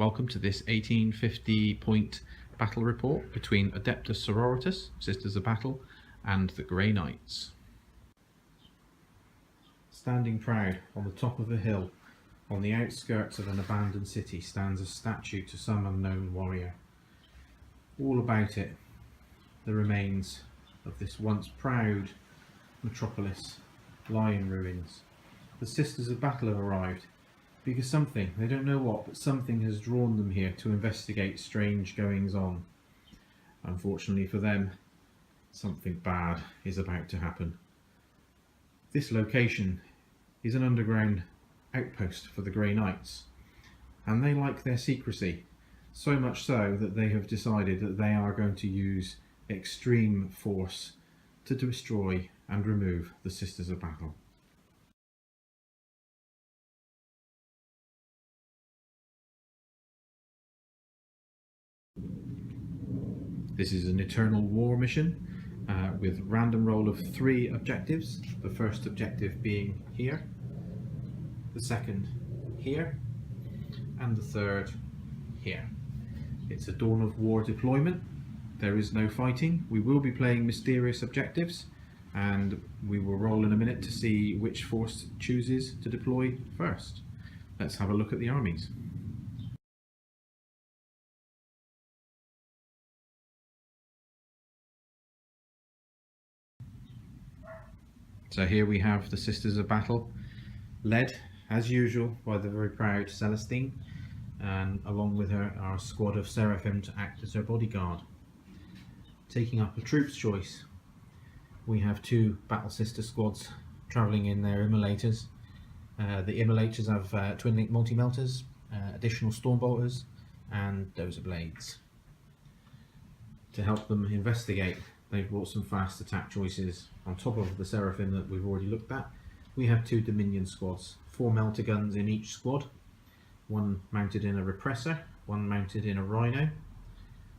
Welcome to this 1850 point battle report between Adepta Sororitas, Sisters of Battle, and the Grey Knights. Standing proud on the top of a hill, on the outskirts of an abandoned city, stands a statue to some unknown warrior. All about it, the remains of this once proud metropolis lie in ruins. The Sisters of Battle have arrived because something, they don't know what, but something has drawn them here to investigate strange goings on. Unfortunately for them, something bad is about to happen. This location is an underground outpost for the Grey Knights, and they like their secrecy, so much so that they have decided that they are going to use extreme force to destroy and remove the Sisters of Battle. This is an eternal war mission with random roll of 3 objectives. The first objective being here, the second here, and the third here. It's a Dawn of War deployment. There is no fighting. We will be playing mysterious objectives, and we will roll in a minute to see which force chooses to deploy first. Let's have a look at the armies. So here we have the Sisters of Battle, led as usual by the very proud Celestine, and along with her our squad of Seraphim to act as her bodyguard. Taking up a troops choice, we have 2 Battle Sister squads travelling in their immolators. The immolators have twin link multi-melters, additional stormbolters, and dozer blades. To help them investigate, they've brought some fast attack choices on top of the Seraphim that we've already looked at. We have 2 Dominion squads, 4 melter guns in each squad, 1 mounted in a repressor, 1 mounted in a rhino.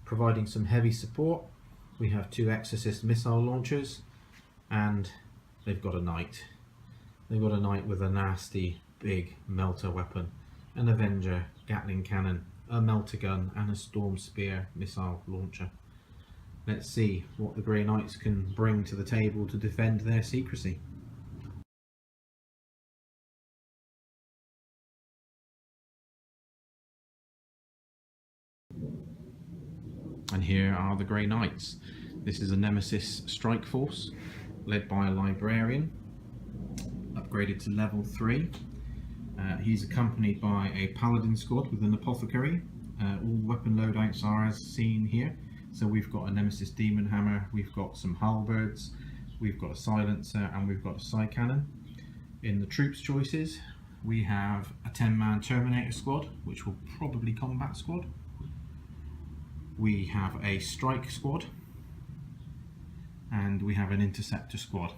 Providing some heavy support, we have 2 Exorcist missile launchers, and they've got a knight. They've got a knight with a nasty big melter weapon, an Avenger Gatling cannon, a melter gun, and a Storm Spear missile launcher. Let's see what the Grey Knights can bring to the table to defend their secrecy. And here are the Grey Knights. This is a Nemesis strike force led by a librarian, upgraded to level 3. He's accompanied by a paladin squad with an apothecary. All weapon loadouts are as seen here. So we've got a Nemesis demon hammer, we've got some halberds, we've got a silencer, and we've got a side cannon. In the troops choices, we have a 10-man Terminator squad, which will probably combat squad. We have a strike squad, and we have an interceptor squad.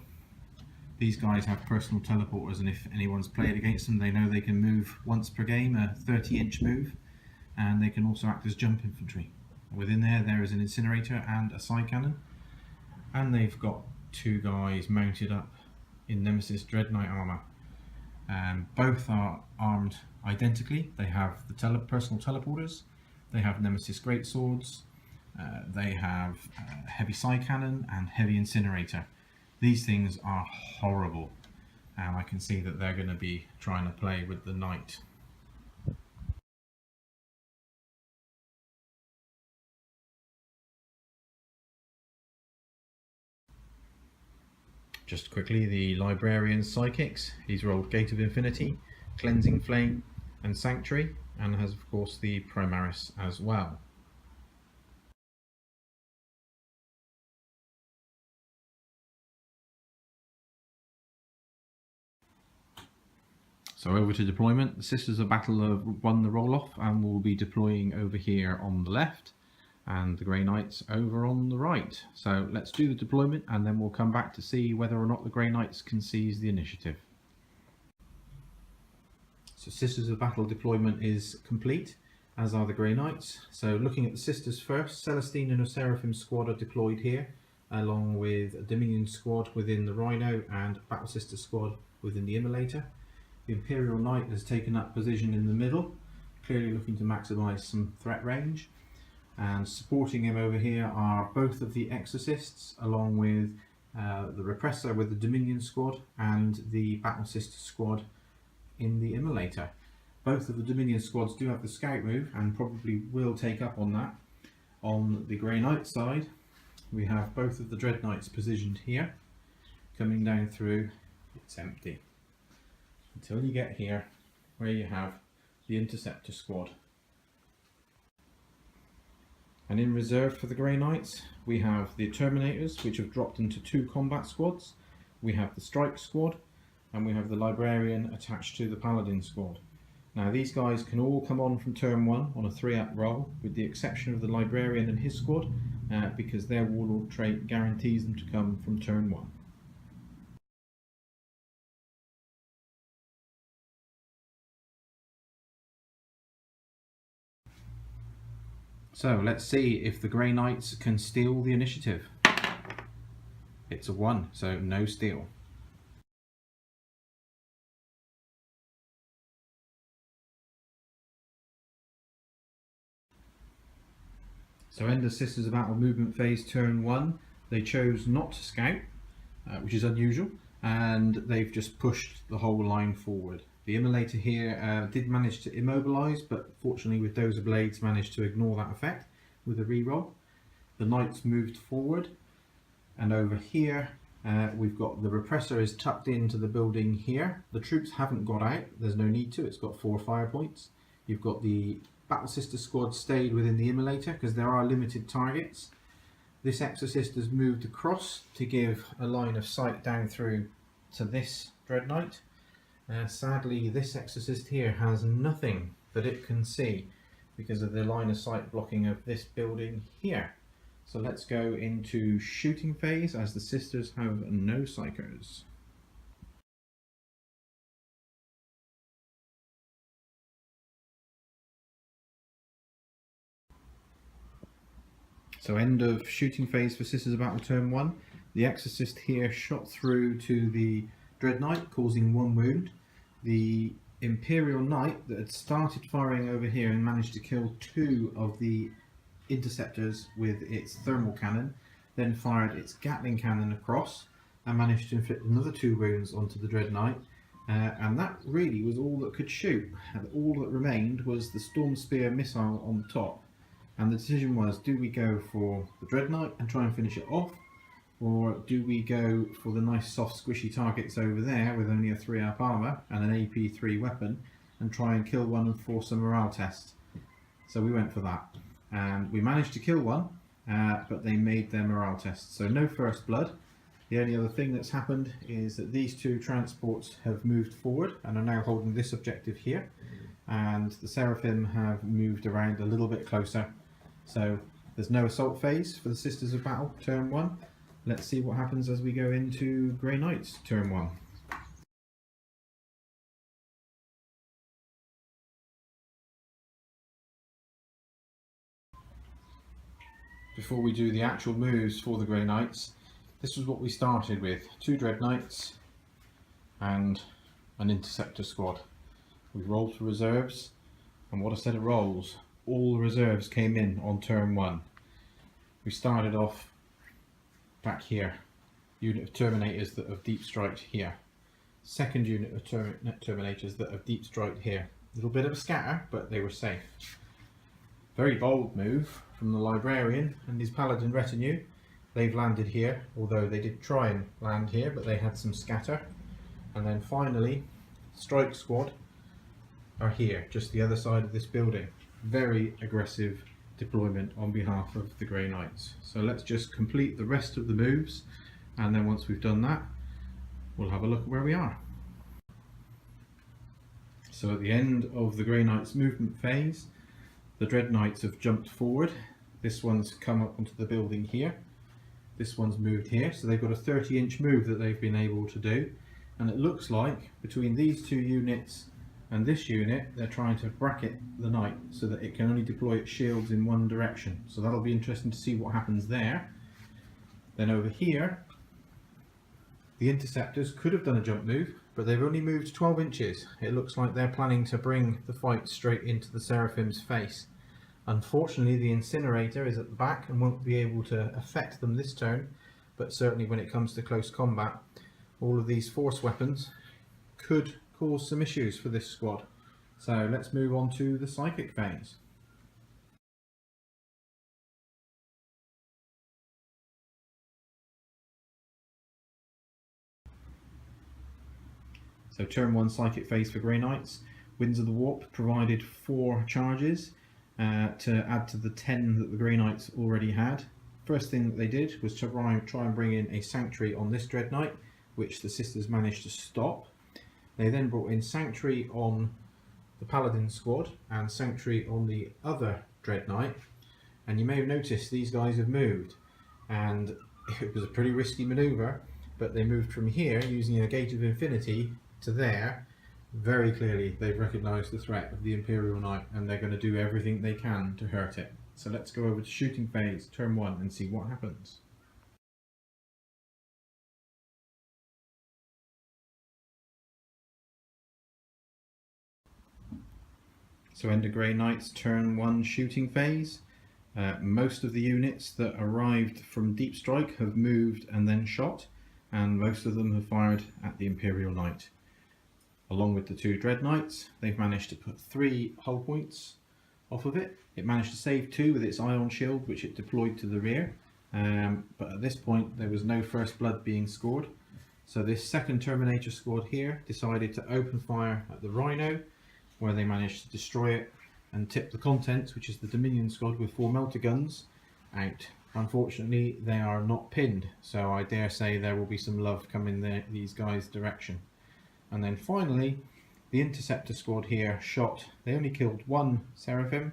These guys have personal teleporters, and if anyone's played against them, they know they can move once per game, a 30-inch move, and they can also act as jump infantry. Within there is an incinerator and a side cannon, and they've got 2 guys mounted up in Nemesis Dread Knight armour. Both are armed identically. They have the personal teleporters, they have Nemesis greatswords, they have heavy side cannon and heavy incinerator. These things are horrible, and I can see that they're going to be trying to play with the knight. Just quickly, the Librarian's Psychics. He's rolled Gate of Infinity, Cleansing Flame, and Sanctuary, and has of course the Primaris as well. So over to deployment. The Sisters of Battle have won the roll-off and will be deploying over here on the left, and the Grey Knights over on the right. So let's do the deployment, and then we'll come back to see whether or not the Grey Knights can seize the initiative. So Sisters of Battle deployment is complete, as are the Grey Knights. So looking at the Sisters first, Celestine and her Seraphim squad are deployed here, along with a Dominion squad within the Rhino and Battle Sister squad within the Immolator. The Imperial Knight has taken up position in the middle, clearly looking to maximise some threat range. And supporting him over here are both of the Exorcists, along with the Repressor with the Dominion squad and the Battle Sister squad in the Immolator. Both of the Dominion squads do have the scout move and probably will take up on that. On the Grey Knight side, we have both of the Dread Knights positioned here. Coming down through, it's empty. Until you get here, where you have the Interceptor squad. And in reserve for the Grey Knights, we have the Terminators, which have dropped into 2 combat squads. We have the Strike squad, and we have the Librarian attached to the Paladin squad. Now these guys can all come on from turn 1 on a 3-up roll, with the exception of the Librarian and his squad, because their Warlord trait guarantees them to come from turn 1. So let's see if the Grey Knights can steal the initiative. It's a 1, so no steal. So end of Sisters of Battle movement phase turn 1. They chose not to scout, which is unusual, and they've just pushed the whole line forward. The Immolator here did manage to immobilise, but fortunately with Dozer Blades managed to ignore that effect with a reroll. The Knights moved forward, and over here we've got the Repressor is tucked into the building here. The troops haven't got out, there's no need to, it's got 4 fire points. You've got the Battle Sister squad stayed within the Immolator because there are limited targets. This Exorcist has moved across to give a line of sight down through to this Dread Knight. Sadly, this Exorcist here has nothing that it can see because of the line of sight blocking of this building here. So let's go into shooting phase as the Sisters have no psychos. So end of shooting phase for Sisters of Battle turn 1. The Exorcist here shot through to the Dread Knight, causing 1 wound. The Imperial Knight that had started firing over here and managed to kill 2 of the Interceptors with its thermal cannon, then fired its Gatling cannon across and managed to inflict another 2 wounds onto the Dread Knight. And that really was all that could shoot. And all that remained was the Storm Spear missile on the top. And the decision was, do we go for the Dread Knight and try and finish it off, or do we go for the nice soft squishy targets over there with only a 3-up armour and an AP3 weapon and try and kill one and force a morale test? So we went for that, and we managed to kill one, but they made their morale test, so no first blood. The only other thing that's happened is that these 2 transports have moved forward and are now holding this objective here, and the Seraphim have moved around a little bit closer. So there's no assault phase for the Sisters of Battle turn 1. Let's see what happens as we go into Grey Knights turn 1. Before we do the actual moves for the Grey Knights, this was what we started with: 2 Dread Knights and an Interceptor squad. We rolled for reserves, and what a set of rolls. All the reserves came in on turn 1. We started off back here, unit of Terminators that have deep striked here. Second unit of Terminators that have deep striked here. A little bit of a scatter, but they were safe. Very bold move from the Librarian and his Paladin retinue. They've landed here, although they did try and land here, but they had some scatter. And then finally, Strike Squad are here, just the other side of this building. Very aggressive deployment on behalf of the Grey Knights. So let's just complete the rest of the moves, and then once we've done that, we'll have a look at where we are. So at the end of the Grey Knights movement phase, the Dread Knights have jumped forward. This one's come up onto the building here. This one's moved here, so they've got a 30-inch move that they've been able to do. And it looks like between these 2 units and this unit, they're trying to bracket the Knight so that it can only deploy its shields in one direction. So that'll be interesting to see what happens there. Then over here, The interceptors could have done a jump move, but they've only moved 12 inches. It looks like they're planning to bring the fight straight into the Seraphim's face. Unfortunately, the incinerator is at the back and won't be able to affect them this turn, but certainly when it comes to close combat, all of these force weapons could cause some issues for this squad. So let's move on to the psychic phase. So turn 1 psychic phase for Grey Knights. Winds of the Warp provided 4 charges to add to the 10 that the Grey Knights already had. First thing that they did was to try and bring in a Sanctuary on this Dread Knight, which the sisters managed to stop. They then brought in Sanctuary on the Paladin squad and Sanctuary on the other Dread Knight, and you may have noticed these guys have moved, and it was a pretty risky manoeuvre, but they moved from here using a Gate of Infinity to there. Very clearly they've recognised the threat of the Imperial Knight and they're going to do everything they can to hurt it. So let's go over to shooting phase, turn 1, and see what happens. So Ender Grey Knights turn 1 shooting phase. Most of the units that arrived from Deep Strike have moved and then shot, and most of them have fired at the Imperial Knight. Along with the 2 Dread Knights, they've managed to put 3 hull points off of it. It managed to save 2 with its ion shield, which it deployed to the rear, but at this point there was no first blood being scored. So this second Terminator squad here decided to open fire at the Rhino, where they managed to destroy it and tip the contents, which is the Dominion squad with 4 melter guns, out. Unfortunately, they are not pinned, so I dare say there will be some love coming these guys' direction. And then finally, the Interceptor squad here shot. They only killed 1 Seraphim,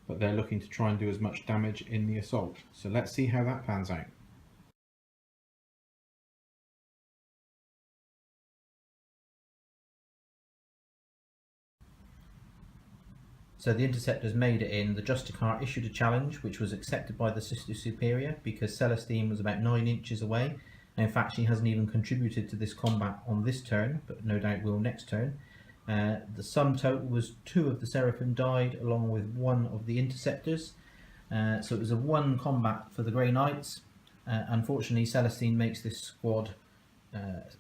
but they're looking to try and do as much damage in the assault. So let's see how that pans out. So the Interceptors made it in. The Justicar issued a challenge, which was accepted by the Sister Superior because Celestine was about 9 inches away. And in fact, she hasn't even contributed to this combat on this turn, but no doubt will next turn. The sum total was 2 of the Seraphim died, along with 1 of the Interceptors. So it was a 1 combat for the Grey Knights. Unfortunately, Celestine makes this squad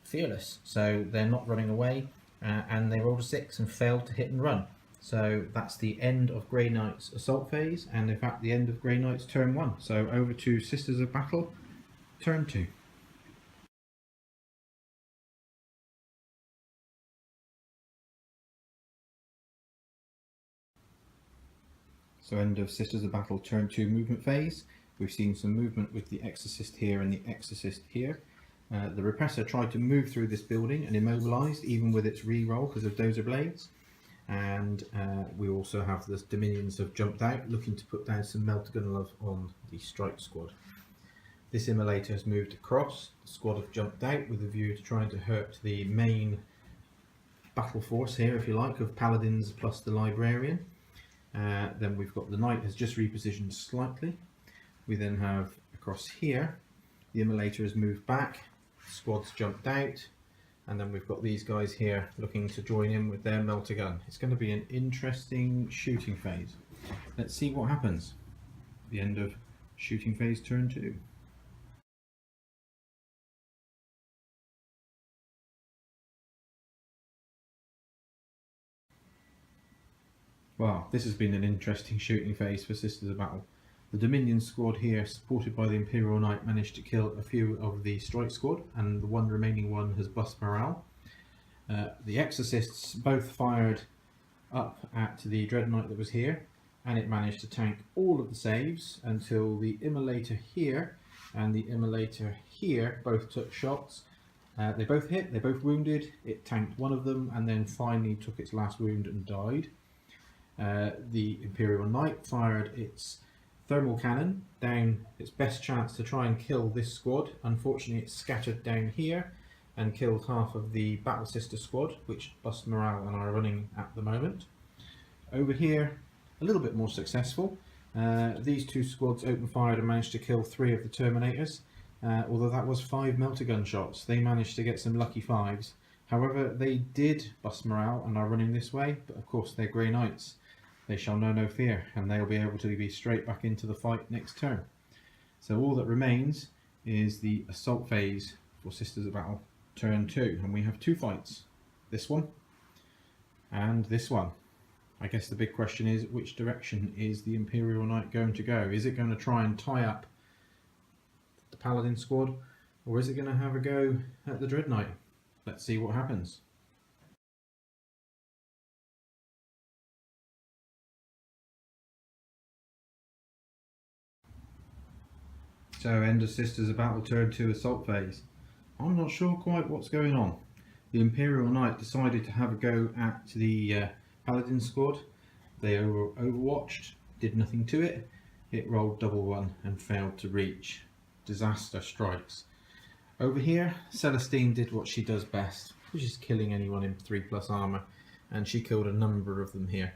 fearless, so they're not running away, and they rolled a 6 and failed to hit and run. So that's the end of Grey Knight's assault phase, and in fact the end of Grey Knight's turn 1. So over to Sisters of Battle, turn 2. So end of Sisters of Battle, turn 2 movement phase. We've seen some movement with the Exorcist here and the Exorcist here. The Repressor tried to move through this building and immobilised, even with its re-roll because of Dozer Blades. And we also have the Dominions have jumped out, looking to put down some Meltagun love on the Strike squad. This Immolator has moved across. The squad have jumped out with a view to trying to hurt the main battle force here, if you like, of Paladins plus the Librarian. Then we've got the Knight has just repositioned slightly. We then have across here, the Immolator has moved back, the squad's jumped out, and then we've got these guys here looking to join in with their melter gun. It's going to be an interesting shooting phase. Let's see what happens. The end of shooting phase turn 2. Wow, this has been an interesting shooting phase for Sisters of Battle. The Dominion squad here, supported by the Imperial Knight, managed to kill a few of the Strike squad, and the one remaining one has bust morale. The Exorcists both fired up at the Dread Knight that was here, and it managed to tank all of the saves until the Immolator here and the Immolator here both took shots. They both hit, they both wounded, it tanked one of them and then finally took its last wound and died. The Imperial Knight fired its thermal cannon down its best chance to try and kill this squad. Unfortunately, it scattered down here and killed half of the Battle Sister squad, which bust morale and are running at the moment. Over here, a little bit more successful. These 2 squads open fired and managed to kill 3 of the Terminators. although that was 5 melter gun shots. They managed to get some lucky 5s. However, they did bust morale and are running this way, but of course they're Grey Knights. They shall know no fear, and they'll be able to be straight back into the fight next turn. So all that remains is the assault phase for Sisters of Battle turn 2, and we have 2 fights. This one and this one. I guess the big question is, which direction is the Imperial Knight going to go? Is it going to try and tie up the Paladin squad, or is it going to have a go at the Dread Knight? Let's see what happens. So end of Sisters of Battle turn 2 assault phase. I'm not sure quite what's going on. The Imperial Knight decided to have a go at the Paladin squad. They overwatched, did nothing to it. It rolled double 1 and failed to reach. Disaster strikes. Over here, Celestine did what she does best, which is killing anyone in 3+ armour, and she killed a number of them here.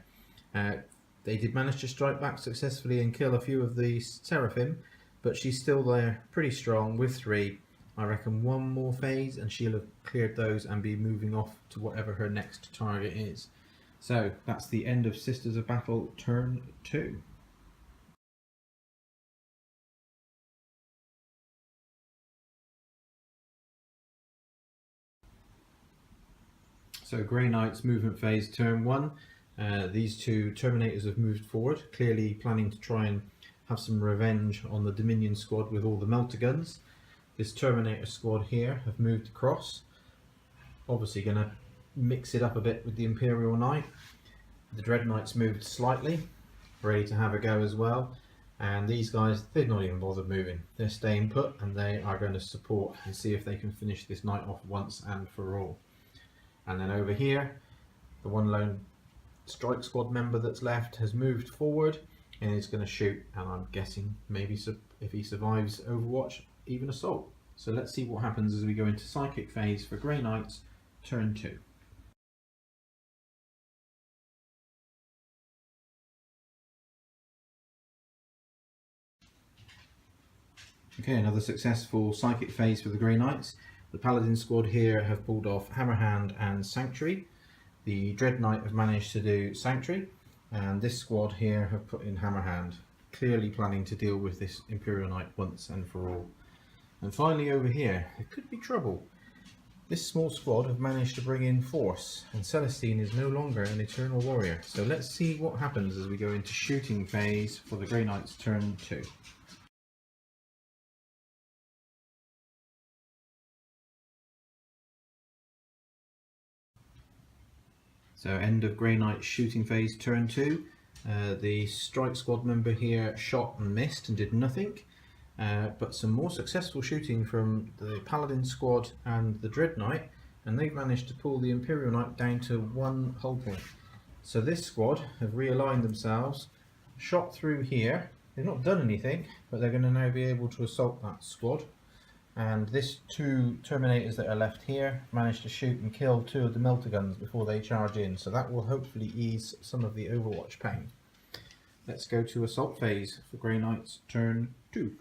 They did manage to strike back successfully and kill a few of the Seraphim, but she's still there, pretty strong, with 3. I reckon one more phase and she'll have cleared those and be moving off to whatever her next target is. So that's the end of Sisters of Battle turn 2. So Grey Knights movement phase turn 1. These 2 Terminators have moved forward, clearly planning to try and have some revenge on the Dominion squad with all the melter guns. This Terminator squad here have moved across, obviously going to mix it up a bit with the Imperial Knight. The Dread Knights moved slightly, ready to have a go as well, and these guys, they've not even bothered moving. They're staying put and they are going to support and see if they can finish this night off once and for all. And then over here, the one lone strike squad member that's left has moved forward and is going to shoot, and I'm guessing maybe if he survives Overwatch, even assault. So let's see what happens as we go into psychic phase for Grey Knights turn 2. Okay, another successful psychic phase for the Grey Knights. The Paladin squad here have pulled off Hammerhand and Sanctuary. The Dread Knight have managed to do Sanctuary, and this squad here have put in Hammerhand, clearly planning to deal with this Imperial Knight once and for all. And finally over here, there could be trouble. This small squad have managed to bring in Force, and Celestine is no longer an Eternal Warrior. So let's see what happens as we go into shooting phase for the Grey Knights turn 2. So end of Grey Knight shooting phase turn 2. The strike squad member here shot and missed and did nothing, but some more successful shooting from the Paladin squad and the Dread Knight, and they've managed to pull the Imperial Knight down to 1 hull point. So this squad have realigned themselves, shot through here. They've not done anything, but they're going to now be able to assault that squad. And this 2 Terminators that are left here managed to shoot and kill 2 of the melter guns before they charge in, so that will hopefully ease some of the Overwatch pain. Let's go to assault phase for Grey Knights turn 2.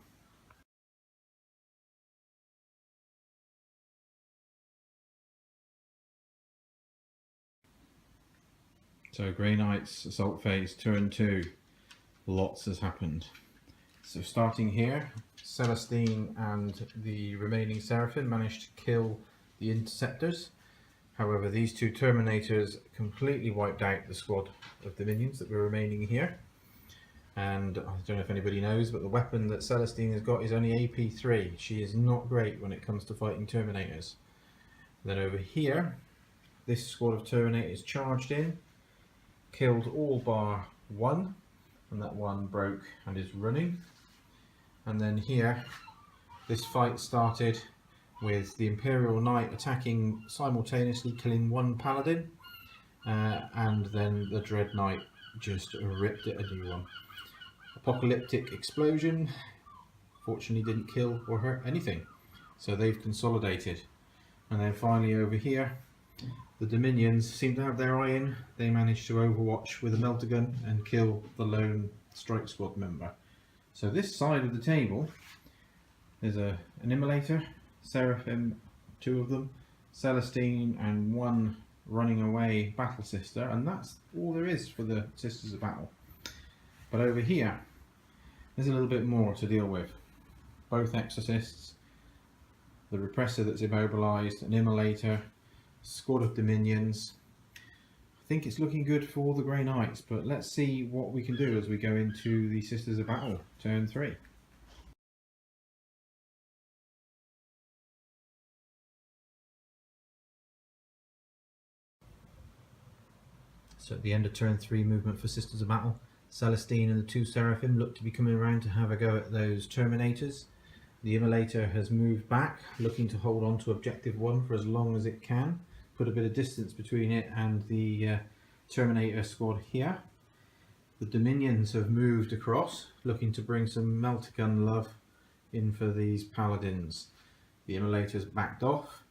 So Grey Knights assault phase turn 2. Lots has happened. So starting here, Celestine and the remaining Seraphim managed to kill the Interceptors. However, these 2 Terminators completely wiped out the squad of the minions that were remaining here. And I don't know if anybody knows, but the weapon that Celestine has got is only AP3. She is not great when it comes to fighting Terminators. Then over here, this squad of Terminators charged in, killed all bar 1, and that one broke and is running. And then here, this fight started with the Imperial Knight attacking simultaneously, killing 1 Paladin, and then the Dread Knight just ripped it a new one. Apocalyptic explosion, fortunately didn't kill or hurt anything, so they've consolidated. And then finally over here, the Dominions seem to have their eye in. They managed to overwatch with a melter gun and kill the lone strike squad member. So this side of the table There's an immolator, Seraphim, 2 of them, Celestine, and 1 running away battle sister, and that's all there is for the Sisters of Battle. But over here, there's a little bit more to deal with. Both exorcists, the repressor that's immobilised, an immolator, squad of dominions. I think it's looking good for the Grey Knights, but let's see what we can do as we go into the Sisters of Battle, turn 3. So at the end of turn 3 movement for Sisters of Battle, Celestine and the 2 Seraphim look to be coming around to have a go at those Terminators. The Immolator has moved back, looking to hold on to objective 1 for as long as it can, put a bit of distance between it and the Terminator squad here. The Dominions have moved across, looking to bring some Meltagun love in for these Paladins. The Immolator's backed off,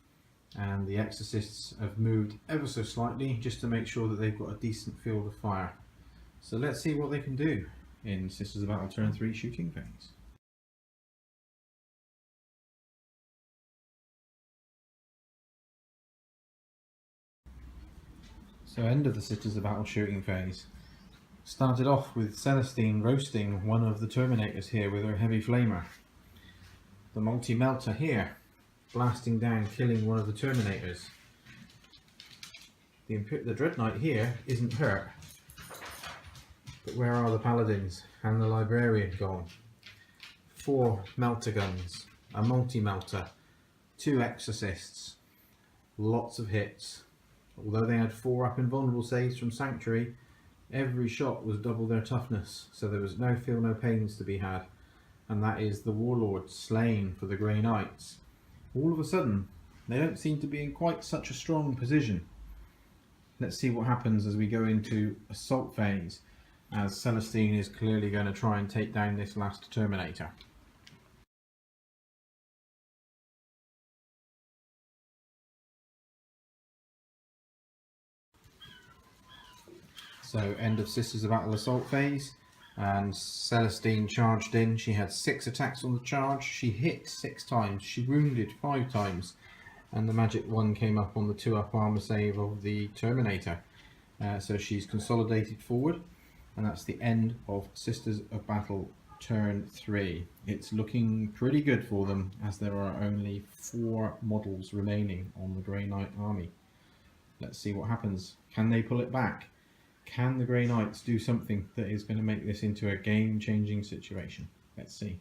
and the Exorcists have moved ever so slightly just to make sure that they've got a decent field of fire. So let's see what they can do in Sisters of Battle turn 3 shooting phase. So end of the Sisters of Battle shooting phase. Started off with Celestine roasting one of the Terminators here with her heavy flamer. The multi-melter here blasting down, killing one of the Terminators. The Dread Knight here isn't hurt, but where are the Paladins and the Librarian gone? 4 melter guns, a multi-melter, 2 exorcists, lots of hits. Although they had 4 up invulnerable saves from Sanctuary, every shot was double their toughness, so there was no feel no pains to be had, and that is the Warlord slain for the Grey Knights. All of a sudden, they don't seem to be in quite such a strong position. Let's see what happens as we go into assault phase, as Celestine is clearly going to try and take down this last Terminator. So end of Sisters of Battle assault phase, and Celestine charged in. She had 6 attacks on the charge. She hit 6 times, she wounded 5 times, and the magic 1 came up on the 2-up armor save of the Terminator. So she's consolidated forward, and that's the end of Sisters of Battle turn 3. It's looking pretty good for them, as there are only 4 models remaining on the Grey Knight army. Let's see what happens. Can they pull it back? Can the Grey Knights do something that is going to make this into a game-changing situation? Let's see.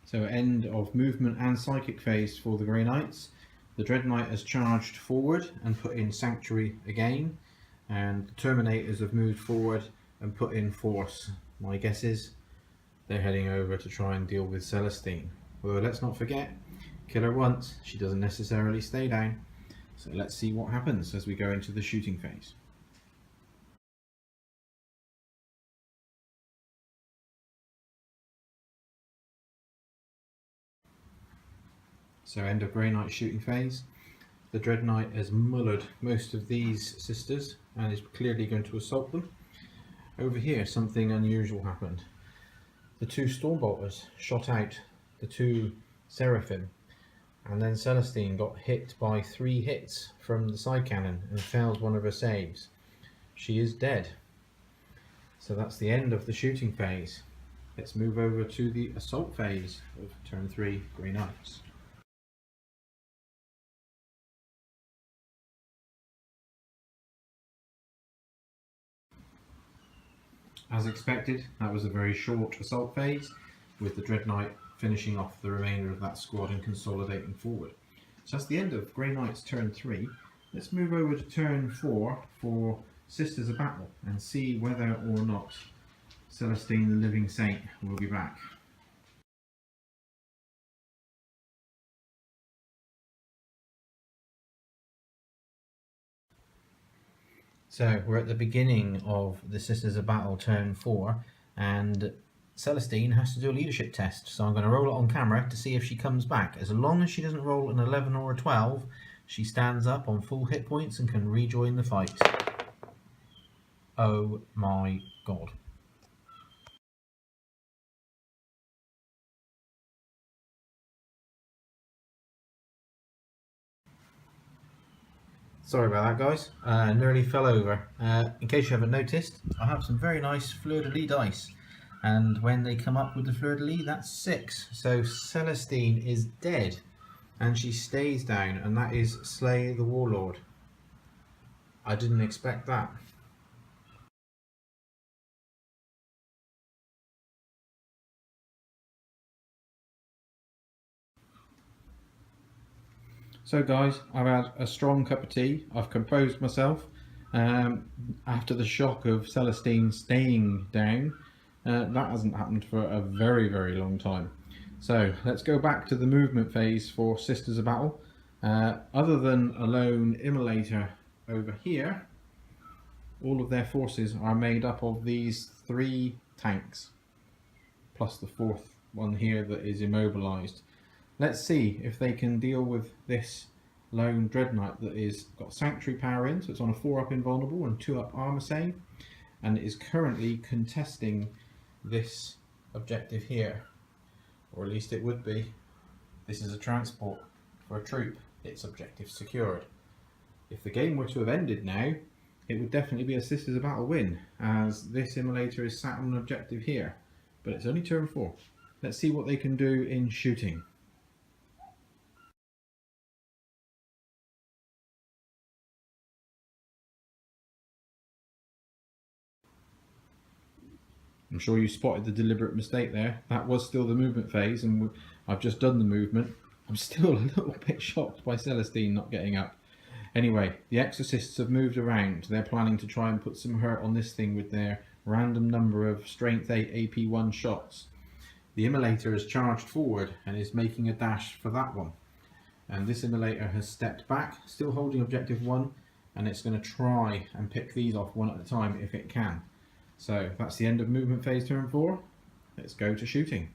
So end of movement and psychic phase for the Grey Knights. The Dread Knight has charged forward and put in Sanctuary again, and the Terminators have moved forward and put in Force. My guess is they're heading over to try and deal with Celestine. Well, let's not forget, kill her once, she doesn't necessarily stay down. So let's see what happens as we go into the shooting phase. So end of Grey Knight shooting phase. The Dread Knight has mullered most of these sisters and is clearly going to assault them. Over here something unusual happened. The 2 Stormbolters shot out the 2 Seraphim, and then Celestine got hit by 3 hits from the side cannon and failed one of her saves. She is dead. So that's the end of the shooting phase. Let's move over to the assault phase of turn 3 Grey Knights. As expected, that was a very short assault phase, with the Dread Knight finishing off the remainder of that squad and consolidating forward. So that's the end of Grey Knight's turn 3. Let's move over to turn 4 for Sisters of Battle and see whether or not Celestine the Living Saint will be back. So we're at the beginning of the Sisters of Battle turn 4, and Celestine has to do a leadership test. So I'm going to roll it on camera to see if she comes back. As long as she doesn't roll an 11 or a 12, She stands up on full hit points and can rejoin the fight. Oh my god. Sorry about that, guys. Nearly fell over. In case you haven't noticed, I have some very nice fleur-de-lis dice. And when they come up with the fleur-de-lis, that's 6. So Celestine is dead. And she stays down, and that is Slay the Warlord. I didn't expect that. So guys, I've had a strong cup of tea. I've composed myself after the shock of Celestine staying down. That hasn't happened for a very, very long time. So let's go back to the movement phase for Sisters of Battle. Other than a lone immolator over here, all of their forces are made up of these 3 tanks, plus the 4th one here that is immobilized. Let's see if they can deal with this lone Dread Knight that is got Sanctuary Power in, so it's on a 4-up invulnerable and 2-up armor save, and it is currently contesting this objective here, or at least it would be. This is a transport for a troop. Its objective secured. If the game were to have ended now, it would definitely be a Sisters of Battle win, as this immolator is sat on an objective here, but it's only turn 4. Let's see what they can do in shooting. I'm sure you spotted the deliberate mistake there. That was still the movement phase, and I've just done the movement. I'm still a little bit shocked by Celestine not getting up. Anyway, the Exorcists have moved around. They're planning to try and put some hurt on this thing with their random number of Strength 8 AP1 shots. The Immolator has charged forward and is making a dash for that one. And this Immolator has stepped back, still holding objective 1, and it's going to try and pick these off one at a time if it can. So that's the end of movement phase turn 4. Let's go to shooting.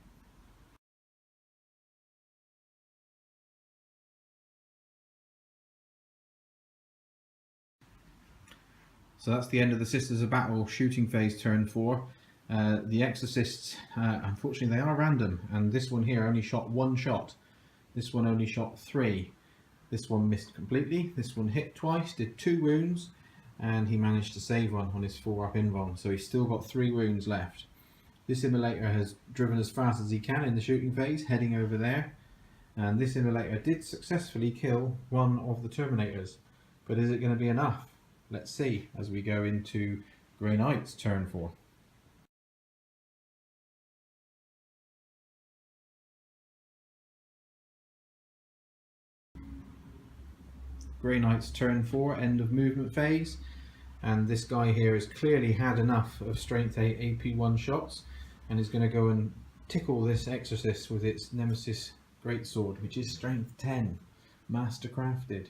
So that's the end of the Sisters of Battle shooting phase turn 4. The Exorcists, unfortunately they are random, and this one here only shot 1 shot. This one only shot 3. This one missed completely. This one hit twice, did 2 wounds, and he managed to save one on his 4-up invuln, so he's still got 3 wounds left. This Immolator has driven as fast as he can in the shooting phase, heading over there, and this Immolator did successfully kill one of the Terminators. But is it going to be enough? Let's see as we go into Grey Knight's turn 4. Grey Knight's turn 4, end of movement phase, and this guy here has clearly had enough of Strength 8 AP1 shots and is going to go and tickle this Exorcist with its Nemesis Greatsword, which is Strength 10, mastercrafted,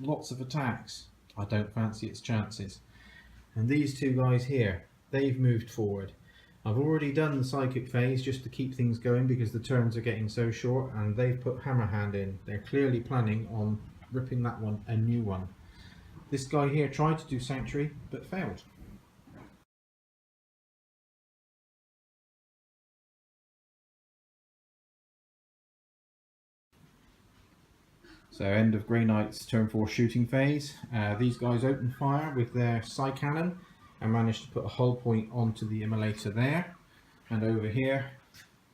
lots of attacks. I don't fancy its chances. And these 2 guys here, they've moved forward. I've already done the Psychic phase just to keep things going because the turns are getting so short, and they've put Hammerhand in. They're clearly planning on ripping that one a new one. This guy here tried to do Sanctuary but failed. So end of Grey Knight's turn 4 shooting phase. These guys opened fire with their Psy Cannon and managed to put a hull point onto the Immolator there. And over here,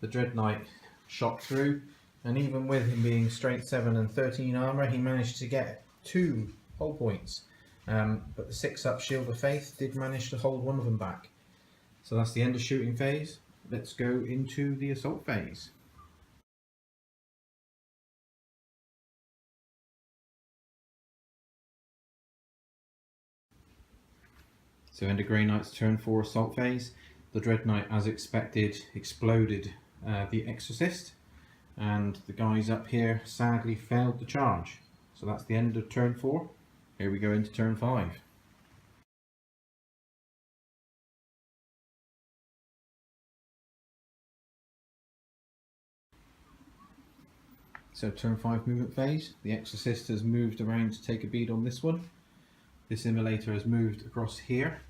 the Dread Knight shot through, and even with him being Strength 7 and 13 armor, he managed to get 2 hull points. But the 6-up Shield of Faith did manage to hold one of them back. So that's the end of shooting phase. Let's go into the assault phase. So end of Grey Knight's turn 4 assault phase. The Dread Knight, as expected, exploded the Exorcist, and the guys up here sadly failed the charge. So that's the end of turn 4. Here we go into turn 5. So turn 5 movement phase. The Exorcist has moved around to take a bead on this one. This Immolator has moved across here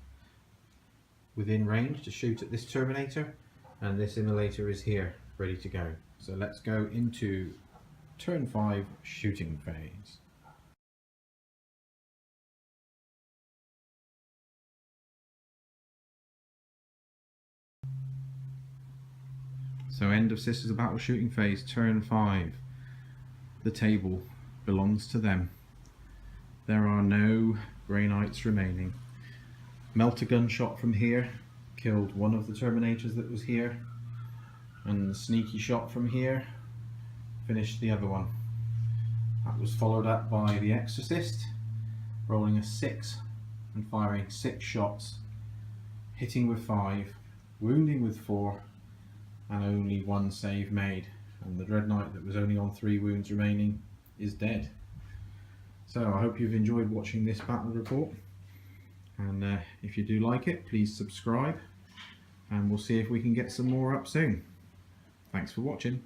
within range to shoot at this Terminator, and this Immolator is here ready to go. So let's go into turn 5 shooting phase. So end of Sisters of Battle shooting phase, turn 5. The table belongs to them. There are no Grey Knights remaining. Melter gunshot from here killed one of the Terminators that was here, and the sneaky shot from here finished the other one. That was followed up by the Exorcist rolling a 6 and firing 6 shots, hitting with 5, wounding with 4, and only 1 save made, and the Dread Knight that was only on 3 wounds remaining is dead. So I hope you've enjoyed watching this battle report, and if you do like it, please subscribe, and we'll see if we can get some more up soon. Thanks for watching.